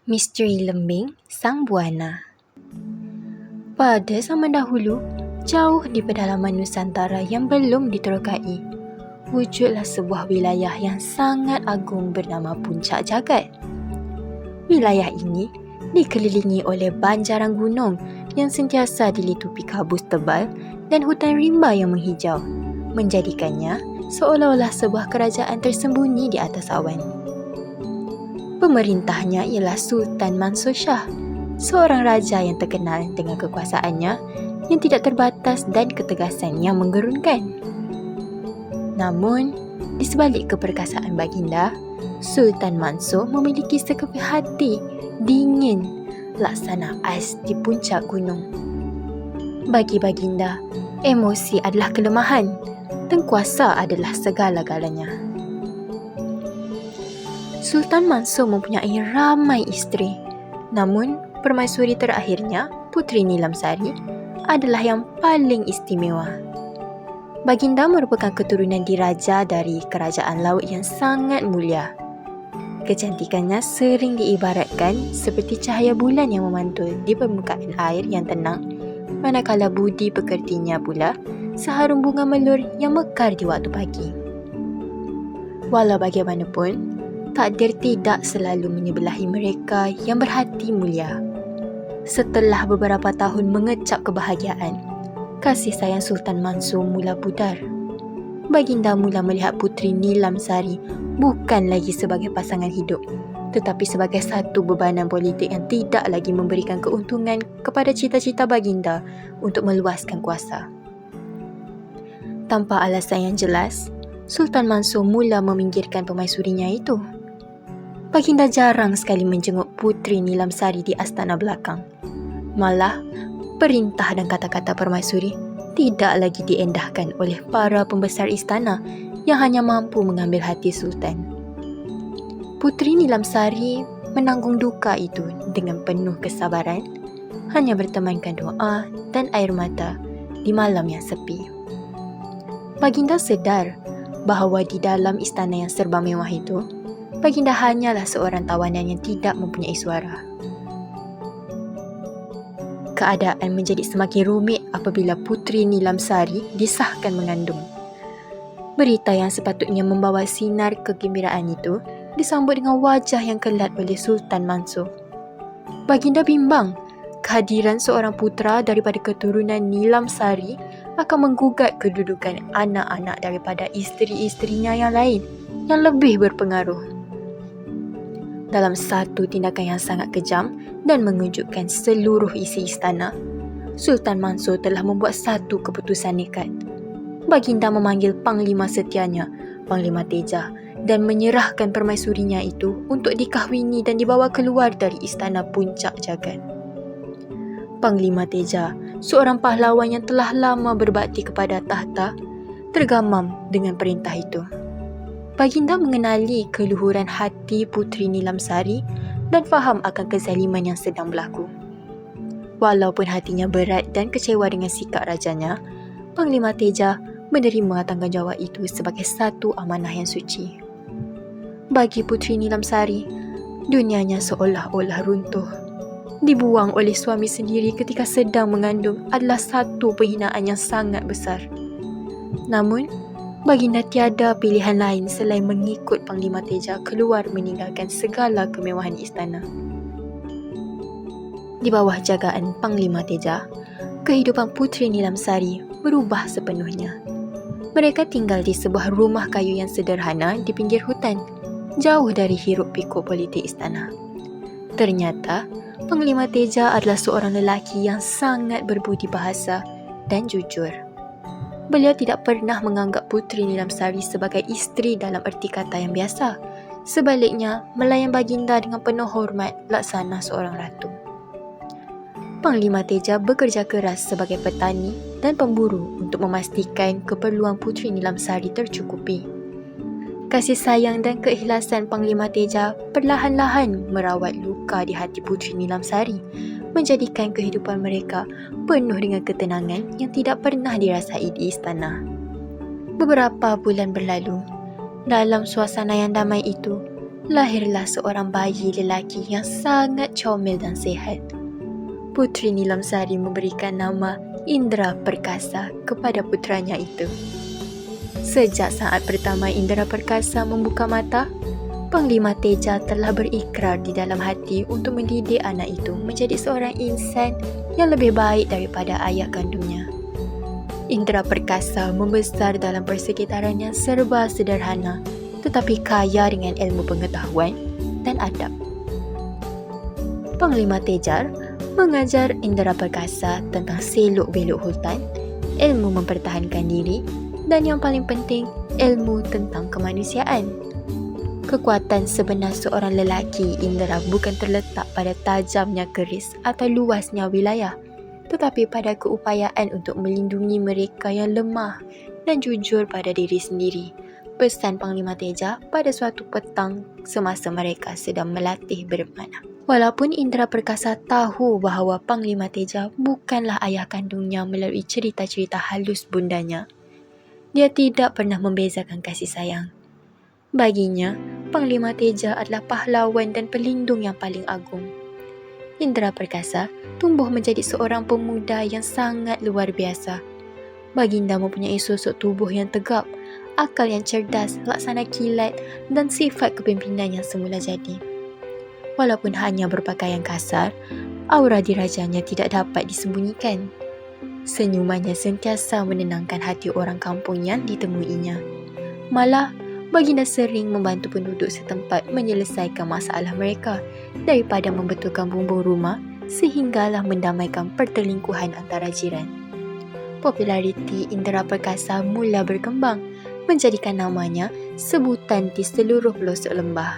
Misteri Lembing Sang Buana. Pada zaman dahulu, jauh di pedalaman Nusantara yang belum diterokai, wujudlah sebuah wilayah yang sangat agung bernama Puncak Jagat. Wilayah ini dikelilingi oleh banjaran gunung yang sentiasa dilitupi kabus tebal dan hutan rimba yang menghijau, menjadikannya seolah-olah sebuah kerajaan tersembunyi di atas awan. Pemerintahnya ialah Sultan Mansur Shah, seorang raja yang terkenal dengan kekuasaannya yang tidak terbatas dan ketegasan yang menggerunkan. Namun, di sebalik keperkasaan baginda, Sultan Mansur memiliki sekeping hati dingin laksana ais di puncak gunung. Bagi baginda, emosi adalah kelemahan dan kuasa adalah segala-galanya. Sultan Mansur mempunyai ramai isteri, namun permaisuri terakhirnya, Puteri Nilam Sari, adalah yang paling istimewa. Baginda merupakan keturunan diraja dari kerajaan laut yang sangat mulia. Kecantikannya sering diibaratkan seperti cahaya bulan yang memantul di permukaan air yang tenang, manakala budi pekertinya pula seharum bunga melur yang mekar di waktu pagi. Walau bagaimanapun, takdir tidak selalu menyebelahi mereka yang berhati mulia. Setelah beberapa tahun mengecap kebahagiaan, kasih sayang Sultan Mansur mula pudar. Baginda mula melihat Puteri Nilam Sari bukan lagi sebagai pasangan hidup, tetapi sebagai satu bebanan politik yang tidak lagi memberikan keuntungan kepada cita-cita baginda untuk meluaskan kuasa. Tanpa alasan yang jelas, Sultan Mansur mula meminggirkan permaisurinya itu. Baginda jarang sekali menjenguk Puteri Nilam Sari di astana belakang. Malah, perintah dan kata-kata permaisuri tidak lagi diendahkan oleh para pembesar istana yang hanya mampu mengambil hati Sultan. Puteri Nilam Sari menanggung duka itu dengan penuh kesabaran, hanya bertemankan doa dan air mata di malam yang sepi. Baginda sedar bahawa di dalam istana yang serba mewah itu, baginda hanyalah seorang tawanan yang tidak mempunyai suara. Keadaan menjadi semakin rumit apabila Puteri Nilam Sari disahkan mengandung. Berita yang sepatutnya membawa sinar kegembiraan itu disambut dengan wajah yang kelat oleh Sultan Mansur. Baginda bimbang kehadiran seorang putera daripada keturunan Nilam Sari akan menggugat kedudukan anak-anak daripada isteri-isterinya yang lain yang lebih berpengaruh. Dalam satu tindakan yang sangat kejam dan mengejutkan seluruh isi istana, Sultan Mansur telah membuat satu keputusan nekat. Baginda memanggil Panglima Setianya, Panglima Teja, dan menyerahkan permaisurinya itu untuk dikahwini dan dibawa keluar dari istana Puncak Jagat. Panglima Teja, seorang pahlawan yang telah lama berbakti kepada tahta, tergamam dengan perintah itu. Baginda mengenali keluhuran hati Puteri Nilam Sari dan faham akan kezaliman yang sedang berlaku. Walaupun hatinya berat dan kecewa dengan sikap rajanya, Panglima Teja menerima tanggungjawab itu sebagai satu amanah yang suci. Bagi Puteri Nilam Sari, dunianya seolah-olah runtuh. Dibuang oleh suami sendiri ketika sedang mengandung adalah satu penghinaan yang sangat besar. Namun, baginda tiada pilihan lain selain mengikut Panglima Teja keluar meninggalkan segala kemewahan istana. Di bawah jagaan Panglima Teja, kehidupan Puteri Nilam Sari berubah sepenuhnya. Mereka tinggal di sebuah rumah kayu yang sederhana di pinggir hutan, jauh dari hiruk pikuk politik istana. Ternyata, Panglima Teja adalah seorang lelaki yang sangat berbudi bahasa dan jujur. Beliau tidak pernah menganggap Puteri Nilam Sari sebagai isteri dalam erti kata yang biasa. Sebaliknya, melayan baginda dengan penuh hormat laksana seorang ratu. Panglima Teja bekerja keras sebagai petani dan pemburu untuk memastikan keperluan Puteri Nilam Sari tercukupi. Kasih sayang dan keikhlasan Panglima Teja perlahan-lahan merawat luka di hati Puteri Nilam Sari, menjadikan kehidupan mereka penuh dengan ketenangan yang tidak pernah dirasai di istana. Beberapa bulan berlalu. Dalam suasana yang damai itu, lahirlah seorang bayi lelaki yang sangat comel dan sihat. Puteri Nilamsari memberikan nama Indra Perkasa kepada puteranya itu. Sejak saat pertama Indra Perkasa membuka mata, Panglima Teja telah berikrar di dalam hati untuk mendidik anak itu menjadi seorang insan yang lebih baik daripada ayah kandungnya. Indra Perkasa membesar dalam persekitaran yang serba sederhana tetapi kaya dengan ilmu pengetahuan dan adab. Panglima Teja mengajar Indra Perkasa tentang selok-belok hutan, ilmu mempertahankan diri dan yang paling penting, ilmu tentang kemanusiaan. Kekuatan sebenar seorang lelaki Indra bukan terletak pada tajamnya keris atau luasnya wilayah, tetapi pada keupayaan untuk melindungi mereka yang lemah dan jujur pada diri sendiri. Pesan Panglima Teja pada suatu petang semasa mereka sedang melatih berpanah. Walaupun Indra Perkasa tahu bahawa Panglima Teja bukanlah ayah kandungnya melalui cerita-cerita halus bundanya, dia tidak pernah membezakan kasih sayang. Baginya, Panglima Teja adalah pahlawan dan pelindung yang paling agung. Indra Perkasa tumbuh menjadi seorang pemuda yang sangat luar biasa. Baginda mempunyai sosok tubuh yang tegap, akal yang cerdas, laksana kilat dan sifat kepimpinan yang semula jadi. Walaupun hanya berpakaian kasar, aura dirajanya tidak dapat disembunyikan. Senyumannya sentiasa menenangkan hati orang kampung yang ditemuinya. Malah, Baginda sering membantu penduduk setempat menyelesaikan masalah mereka daripada membetulkan bumbung rumah sehinggalah mendamaikan pertelingkuhan antara jiran. Populariti Indra Perkasa mula berkembang, menjadikan namanya sebutan di seluruh pelosok lembah.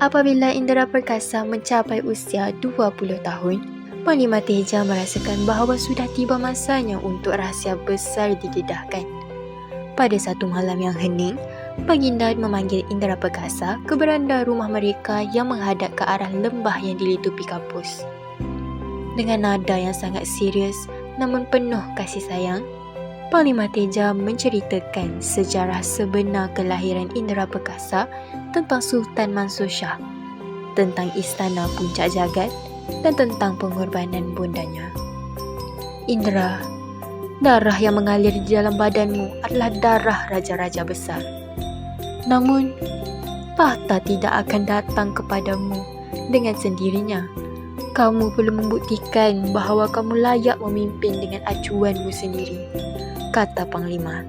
Apabila Indra Perkasa mencapai usia 20 tahun, Panglima Teja merasakan bahawa sudah tiba masanya untuk rahsia besar didedahkan. Pada satu malam yang hening, Baginda memanggil Indra Perkasa ke beranda rumah mereka yang menghadap ke arah lembah yang dilitupi kapus. Dengan nada yang sangat serius namun penuh kasih sayang, Panglima Teja menceritakan sejarah sebenar kelahiran Indra Perkasa tentang Sultan Mansur Shah, tentang istana Puncak Jagat dan tentang pengorbanan bundanya. Indra, darah yang mengalir di dalam badanmu adalah darah raja-raja besar. Namun, tahta tidak akan datang kepadamu dengan sendirinya. Kamu perlu membuktikan bahawa kamu layak memimpin dengan acuanmu sendiri, kata Panglima.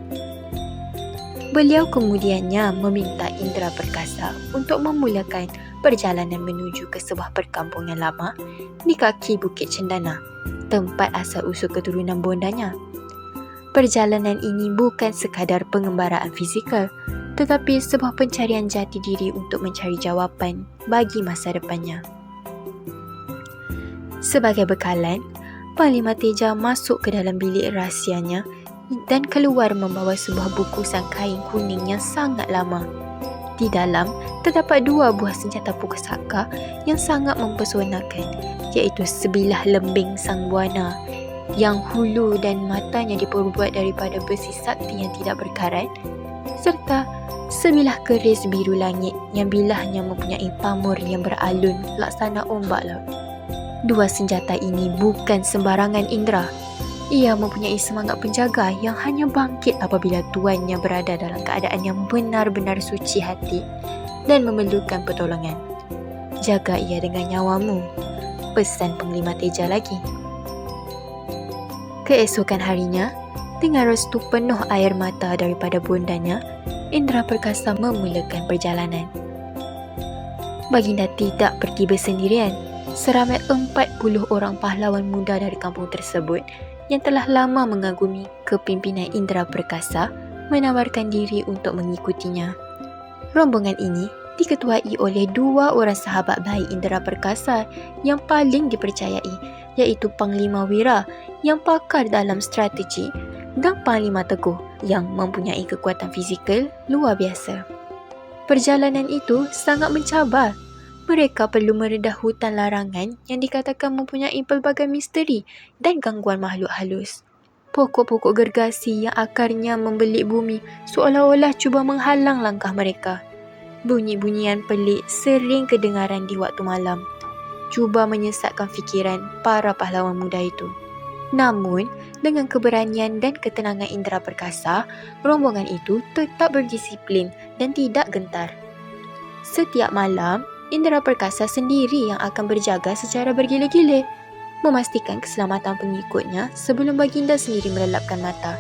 Beliau kemudiannya meminta Indra Perkasa untuk memulakan perjalanan menuju ke sebuah perkampungan lama di kaki Bukit Cendana, tempat asal-usul keturunan bondanya. Perjalanan ini bukan sekadar pengembaraan fizikal, tetapi sebuah pencarian jati diri untuk mencari jawapan bagi masa depannya. Sebagai bekalan, Panglima Teja masuk ke dalam bilik rahsianya dan keluar membawa sebuah bungkusan kain kuning yang sangat lama. Di dalam terdapat 2 buah senjata pusaka yang sangat mempesonakan, iaitu sebilah lembing sang buana yang hulu dan matanya diperbuat daripada besi sakti yang tidak berkarat, serta sebilah keris biru langit yang bilahnya mempunyai pamur yang beralun laksana ombak laut. 2 senjata ini bukan sembarangan Indra. Ia mempunyai semangat penjaga yang hanya bangkit apabila tuannya berada dalam keadaan yang benar-benar suci hati dan memerlukan pertolongan. Jaga ia dengan nyawamu, pesan Panglima Teja lagi. Keesokan harinya, dengan restu penuh air mata daripada bondanya, Indra Perkasa memulakan perjalanan. Baginda tidak pergi bersendirian. Seramai 40 orang pahlawan muda dari kampung tersebut yang telah lama mengagumi kepimpinan Indra Perkasa menawarkan diri untuk mengikutinya. Rombongan ini diketuai oleh 2 orang sahabat baik Indra Perkasa yang paling dipercayai, iaitu Panglima Wira yang pakar dalam strategi dan Panglima Teguh yang mempunyai kekuatan fizikal luar biasa. Perjalanan itu sangat mencabar. Mereka perlu meredah hutan larangan yang dikatakan mempunyai pelbagai misteri dan gangguan makhluk halus. Pokok-pokok gergasi yang akarnya membelit bumi seolah-olah cuba menghalang langkah mereka. Bunyi-bunyian pelik sering kedengaran di waktu malam, cuba menyesatkan fikiran para pahlawan muda itu. Namun, dengan keberanian dan ketenangan indera perkasa, rombongan itu tetap berdisiplin dan tidak gentar. Setiap malam, indera perkasa sendiri yang akan berjaga secara bergila-gila, memastikan keselamatan pengikutnya sebelum baginda sendiri melelapkan mata.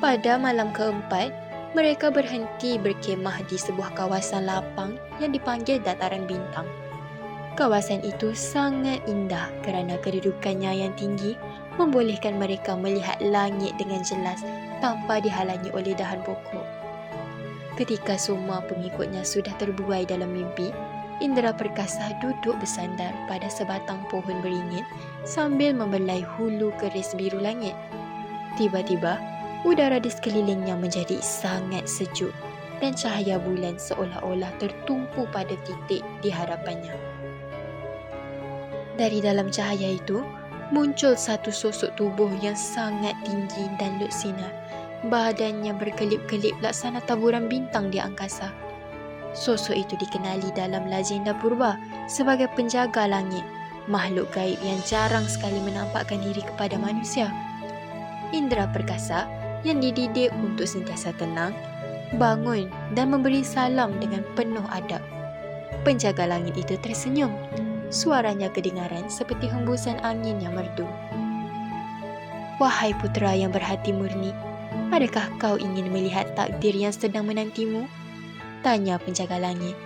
Pada malam keempat, mereka berhenti berkemah di sebuah kawasan lapang yang dipanggil Dataran Bintang. Kawasan itu sangat indah kerana kedudukannya yang tinggi membolehkan mereka melihat langit dengan jelas tanpa dihalangi oleh dahan pokok. Ketika semua pengikutnya sudah terbuai dalam mimpi, indera perkasa duduk bersandar pada sebatang pohon beringin sambil membelai hulu keris biru langit. Tiba-tiba, udara di sekelilingnya menjadi sangat sejuk dan cahaya bulan seolah-olah tertumpu pada titik di hadapannya. Dari dalam cahaya itu, muncul satu sosok tubuh yang sangat tinggi dan luksinar. Badannya berkelip-kelip laksana taburan bintang di angkasa. Sosok itu dikenali dalam legenda purba sebagai penjaga langit, makhluk gaib yang jarang sekali menampakkan diri kepada manusia. Indera perkasa yang dididik untuk sentiasa tenang, bangun dan memberi salam dengan penuh adab. Penjaga langit itu tersenyum. Suaranya kedengaran seperti hembusan angin yang merdu. "Wahai putera yang berhati murni, adakah kau ingin melihat takdir yang sedang menantimu?" tanya penjaga langit.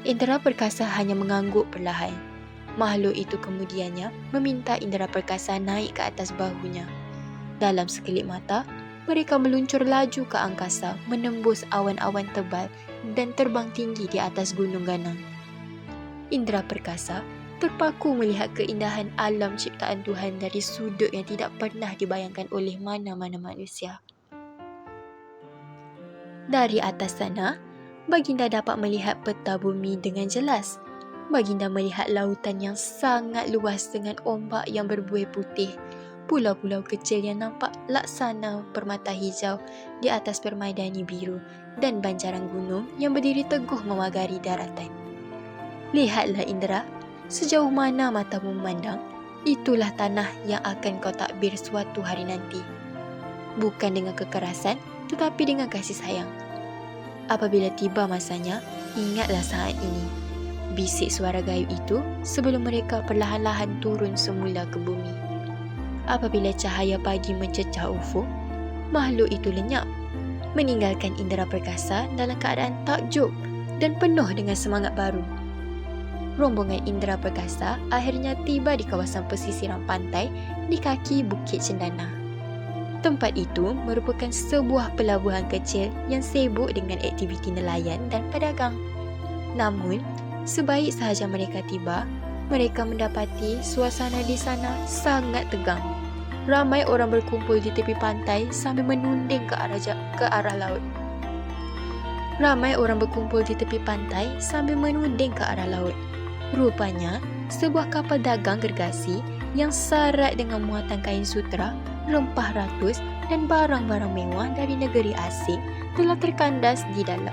Indera perkasa hanya mengangguk perlahan. Makhluk itu kemudiannya meminta indera perkasa naik ke atas bahunya. Dalam sekelip mata, mereka meluncur laju ke angkasa, menembus awan-awan tebal dan terbang tinggi di atas gunung ganang. Indera perkasa terpaku melihat keindahan alam ciptaan Tuhan dari sudut yang tidak pernah dibayangkan oleh mana-mana manusia. Dari atas sana, baginda dapat melihat peta bumi dengan jelas. Baginda melihat lautan yang sangat luas dengan ombak yang berbuih putih, pulau-pulau kecil yang nampak laksana permata hijau di atas permadani biru, dan banjaran gunung yang berdiri teguh memagari daratan. Lihatlah indera, sejauh mana matamu memandang, itulah tanah yang akan kau takbir suatu hari nanti. Bukan dengan kekerasan, tetapi dengan kasih sayang. Apabila tiba masanya, ingatlah saat ini. Bisik suara gaib itu sebelum mereka perlahan-lahan turun semula ke bumi. Apabila cahaya pagi mencecah ufuk, makhluk itu lenyap, meninggalkan indera perkasa dalam keadaan takjub dan penuh dengan semangat baru. Rombongan indera perkasa akhirnya tiba di kawasan pesisiran pantai di kaki Bukit Cendana. Tempat itu merupakan sebuah pelabuhan kecil yang sibuk dengan aktiviti nelayan dan pedagang. Namun, sebaik sahaja mereka tiba, mereka mendapati suasana di sana sangat tegang. Ramai orang berkumpul di tepi pantai sambil menunding ke arah laut. Rupanya, sebuah kapal dagang gergasi yang syarat dengan muatan kain sutera, rempah ratus dan barang-barang mewah dari negeri asing telah terkandas di dalam.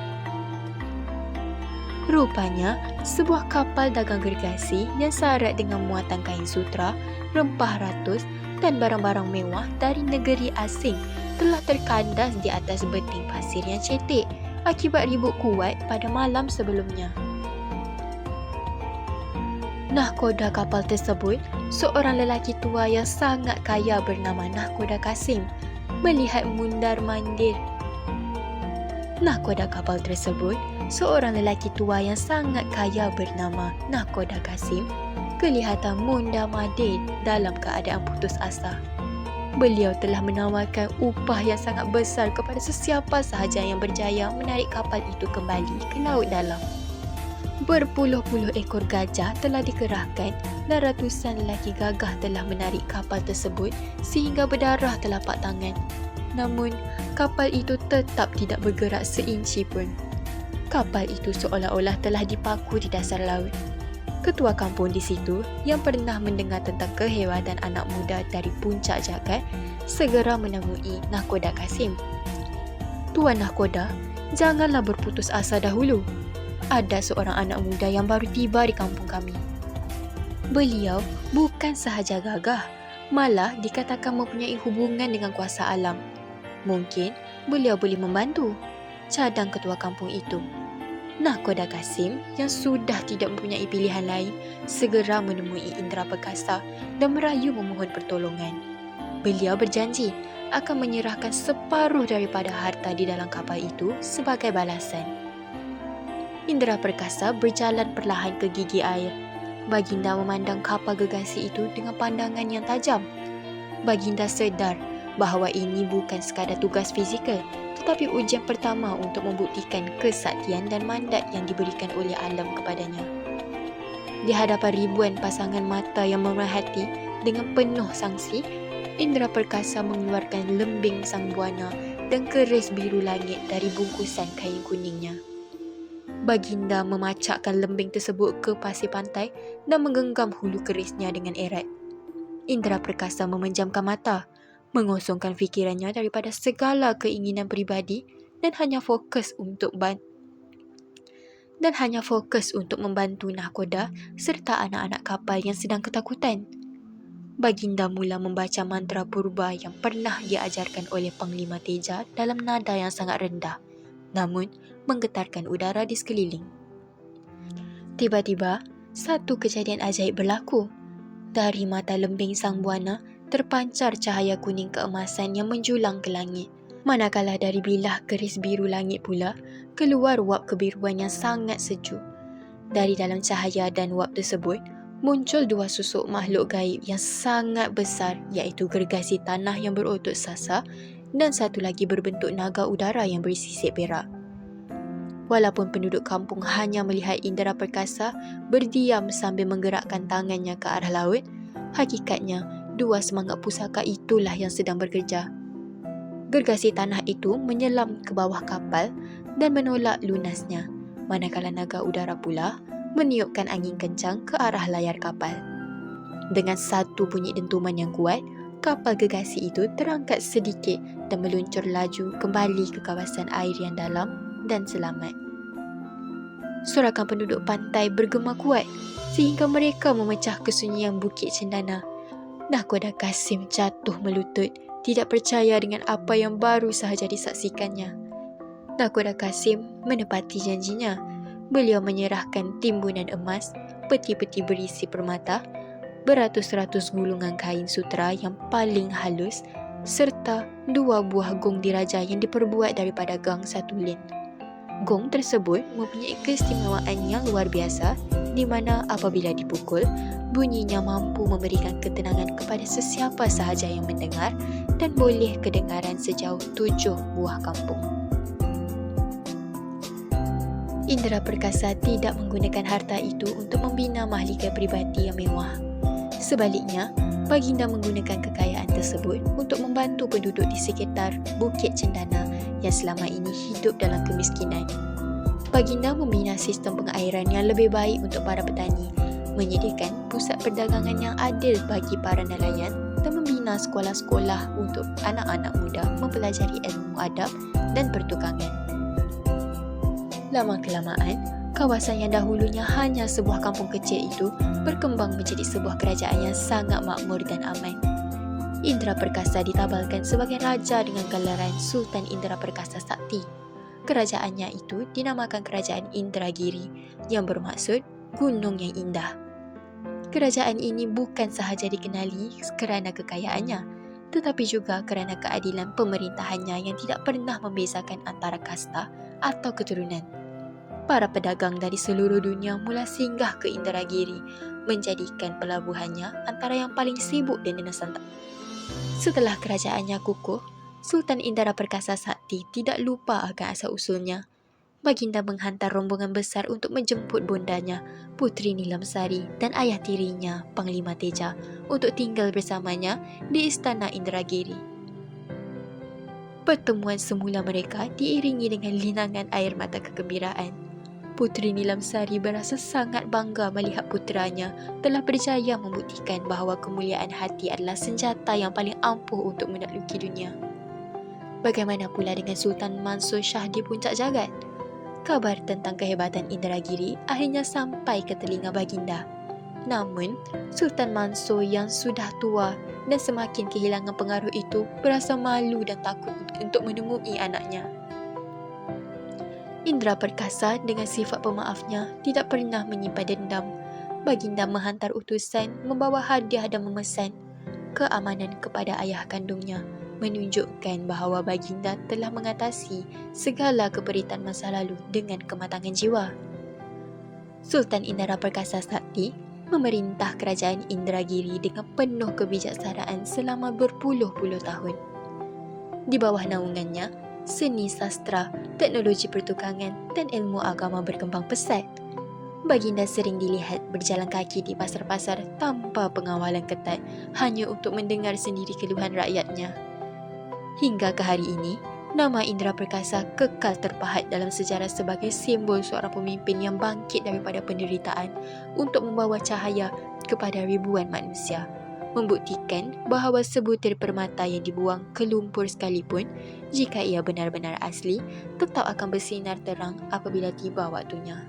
Rupanya, sebuah kapal dagang gergasi yang syarat dengan muatan kain sutera, rempah ratus dan barang-barang mewah dari negeri asing telah terkandas di atas beting pasir yang cetek akibat ribut kuat pada malam sebelumnya. Nahkoda kapal tersebut, seorang lelaki tua yang sangat kaya bernama Nahkoda Kasim, melihat mundar-mandir. Nahkoda kapal tersebut, seorang lelaki tua yang sangat kaya bernama Nahkoda Kasim, kelihatan mundar-mandir dalam keadaan putus asa. Beliau telah menawarkan upah yang sangat besar kepada sesiapa sahaja yang berjaya menarik kapal itu kembali ke laut dalam. Berpuluh-puluh ekor gajah telah dikerahkan dan ratusan lelaki gagah telah menarik kapal tersebut sehingga berdarah telapak tangan. Namun, kapal itu tetap tidak bergerak seinci pun. Kapal itu seolah-olah telah dipaku di dasar laut. Ketua kampung di situ yang pernah mendengar tentang kehebatan anak muda dari puncak jagat segera menemui Nahkoda Kasim. Tuan Nahkoda, Janganlah berputus asa dahulu. Ada seorang anak muda yang baru tiba di kampung kami. Beliau bukan sahaja gagah, malah dikatakan mempunyai hubungan dengan kuasa alam. Mungkin beliau boleh membantu, cadang ketua kampung itu. Nahkoda Kasim yang sudah tidak mempunyai pilihan lain segera menemui Indra Perkasa dan merayu memohon pertolongan. Beliau berjanji akan menyerahkan separuh daripada harta di dalam kapal itu sebagai balasan. Indra Perkasa berjalan perlahan ke gigi air. Baginda memandang kapal gegasi itu dengan pandangan yang tajam. Baginda sedar bahawa ini bukan sekadar tugas fizikal, tetapi ujian pertama untuk membuktikan kesaktian dan mandat yang diberikan oleh alam kepadanya. Di hadapan ribuan pasangan mata yang memerhati dengan penuh sangsi, Indra Perkasa mengeluarkan lembing sang buana dan keris biru langit dari bungkusan kain kuningnya. Baginda memacakkan lembing tersebut ke pasir pantai dan menggenggam hulu kerisnya dengan erat. Indra Perkasa memejamkan mata, mengosongkan fikirannya daripada segala keinginan peribadi dan hanya fokus untuk membantu nahkoda serta anak-anak kapal yang sedang ketakutan. Baginda mula membaca mantra purba yang pernah diajarkan oleh Panglima Teja dalam nada yang sangat rendah, namun menggetarkan udara di sekeliling. Tiba-tiba, satu kejadian ajaib berlaku. Dari mata lembing sang buana terpancar cahaya kuning keemasan yang menjulang ke langit. Manakala dari bilah keris biru langit pula, keluar wap kebiruan yang sangat sejuk. Dari dalam cahaya dan wap tersebut, muncul dua susuk makhluk gaib yang sangat besar, iaitu gergasi tanah yang berotot sasa dan satu lagi berbentuk naga udara yang bersisik perak. Walaupun penduduk kampung hanya melihat Indra Perkasa berdiam sambil menggerakkan tangannya ke arah laut, hakikatnya dua semangat pusaka itulah yang sedang bekerja. Gergasi tanah itu menyelam ke bawah kapal dan menolak lunasnya, manakala naga udara pula meniupkan angin kencang ke arah layar kapal. Dengan satu bunyi dentuman yang kuat, kapal gergasi itu terangkat sedikit dan meluncur laju kembali ke kawasan air yang dalam dan selamat. Sorakan penduduk pantai bergema kuat sehingga mereka memecah kesunyian Bukit Cendana. Nahkoda Kasim jatuh melutut, tidak percaya dengan apa yang baru sahaja disaksikannya. Nahkoda Kasim menepati janjinya. Beliau menyerahkan timbunan emas, peti-peti berisi permata, beratus-ratus gulungan kain sutera yang paling halus, serta dua buah gong diraja yang diperbuat daripada gang satu lin. Gong tersebut mempunyai keistimewaan yang luar biasa, di mana apabila dipukul, bunyinya mampu memberikan ketenangan kepada sesiapa sahaja yang mendengar dan boleh kedengaran sejauh 7 buah kampung. Indra Perkasa tidak menggunakan harta itu untuk membina mahligai peribadi yang mewah. Sebaliknya, Baginda menggunakan kekayaan tersebut untuk membantu penduduk di sekitar Bukit Cendana yang selama ini hidup dalam kemiskinan. Baginda membina sistem pengairan yang lebih baik untuk para petani, menyediakan pusat perdagangan yang adil bagi para nelayan dan membina sekolah-sekolah untuk anak-anak muda mempelajari ilmu adab dan pertukangan. Lama-kelamaan, kawasan yang dahulunya hanya sebuah kampung kecil itu berkembang menjadi sebuah kerajaan yang sangat makmur dan aman. Indra Perkasa ditabalkan sebagai raja dengan gelaran Sultan Indra Perkasa Sakti. Kerajaannya itu dinamakan Kerajaan Indragiri yang bermaksud gunung yang indah. Kerajaan ini bukan sahaja dikenali kerana kekayaannya, tetapi juga kerana keadilan pemerintahannya yang tidak pernah membezakan antara kasta atau keturunan. Para pedagang dari seluruh dunia mula singgah ke Indragiri, menjadikan pelabuhannya antara yang paling sibuk di Nusantara. Setelah kerajaannya kukuh, Sultan Indra Perkasa Sakti tidak lupa akan asal-usulnya. Baginda menghantar rombongan besar untuk menjemput bondanya, Puteri Nilamsari dan ayah tirinya, Panglima Teja, untuk tinggal bersamanya di Istana Indragiri. Pertemuan semula mereka diiringi dengan linangan air mata kegembiraan. Puteri Nilamsari berasa sangat bangga melihat puteranya telah berjaya membuktikan bahawa kemuliaan hati adalah senjata yang paling ampuh untuk menakluki dunia. Bagaimana pula dengan Sultan Mansur Shah di puncak jagat? Kabar tentang kehebatan Indragiri akhirnya sampai ke telinga baginda. Namun, Sultan Mansur yang sudah tua dan semakin kehilangan pengaruh itu berasa malu dan takut untuk menemui anaknya. Indra Perkasa dengan sifat pemaafnya tidak pernah menyimpan dendam. Baginda menghantar utusan membawa hadiah dan memesan keamanan kepada ayah kandungnya, menunjukkan bahawa baginda telah mengatasi segala keperitan masa lalu dengan kematangan jiwa. Sultan Indra Perkasa Sakti memerintah kerajaan Indragiri dengan penuh kebijaksanaan selama berpuluh-puluh tahun. Di bawah naungannya, seni sastra, teknologi pertukangan dan ilmu agama berkembang pesat. Baginda sering dilihat berjalan kaki di pasar-pasar tanpa pengawalan ketat hanya untuk mendengar sendiri keluhan rakyatnya. Hingga ke hari ini, nama Indra Perkasa kekal terpahat dalam sejarah sebagai simbol seorang pemimpin yang bangkit daripada penderitaan untuk membawa cahaya kepada ribuan manusia, membuktikan bahawa sebutir permata yang dibuang ke lumpur sekalipun, jika ia benar-benar asli, tetap akan bersinar terang apabila tiba waktunya.